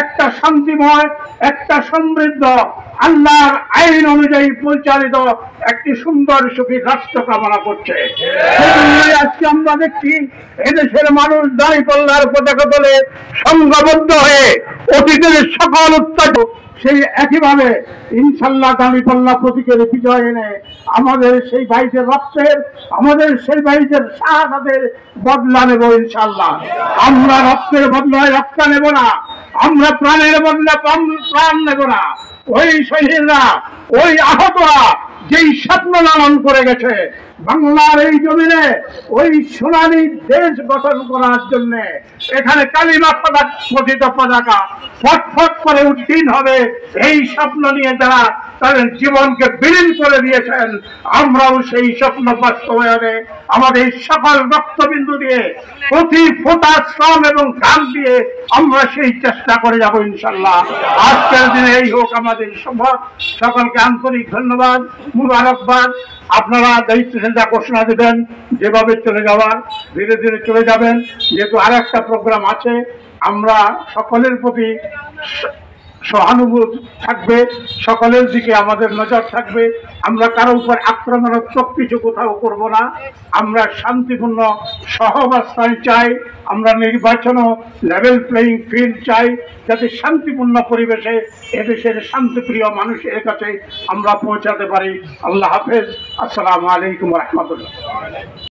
একটা শান্তিময়, একটা সমৃদ্ধ, আল্লাহর আইন অনুযায়ী পরিচালিত একটি সুন্দর সুখী রাষ্ট্র কামনা করছে। সেজন্যই আজকে আমরা দেখছি এদেশের মানুষ দাঁড়িপাল্লার পতাকা তোলে সংঘবদ্ধ হয়ে অতীতের সকল অত্যাচার সেই একইভাবে ইনশাল্লাহ দাঁড়িপাল্লা প্রতীকের বিজয় এনে আমাদের সেই ভাইদের রক্তের, আমাদের সেই ভাইদের শাহাদাতের বদলা নেব ইনশাল্লাহ। আমরা রক্তের বদলায় রক্ত নেব না, আমরা প্রাণের বদলা প্রাণ নেব না। ওই শহীদরা, ওই আহতরা যেই স্বপ্ন লালন করে গেছে বাংলার এই জমিনে ওই সোনালী দেশ গঠন করার জন্য, এখানে কালিমা পতিত পতাকা ফটফট করে উড্ডীন হবে, এই স্বপ্ন নিয়ে যারা তাদের জীবনকে বিলীন করে দিয়েছেন, আমরাও সেই স্বপ্ন বাস্তবায়নে আমাদের সকল রক্তবিন্দু দিয়ে, প্রতি ফোঁটা শ্রম এবং ঘাম দিয়ে আমরা সেই চেষ্টা করে যাব ইনশাল্লাহ। আজকের দিনে এই হোক আমাদের সম্ভব। সকলকে আন্তরিক ধন্যবাদ, মুবারকবাদ। আপনারা দায়িত্বশীলতা ঘোষণা দেবেন, যেভাবে চলে যাওয়ার ধীরে ধীরে চলে যাবেন। যেহেতু আর একটা প্রোগ্রাম আছে, আমরা সকলের প্রতি সহানুভূতি থাকবে, সকলের দিকে আমাদের নজর থাকবে। আমরা কারো উপর আক্রমণাত্মক কিছু কোথাও করব না। আমরা শান্তিপূর্ণ সহাবস্থান চাই, আমরা নির্বাচনও লেভেল প্লেয়িং ফিল্ড চাই, যাতে শান্তিপূর্ণ পরিবেশে এদেশের শান্তিপ্রিয় মানুষের কাছে আমরা পৌঁছাতে পারি। আল্লাহ হাফেজ। আসসালামু আলাইকুম রহমতুল্লাহ।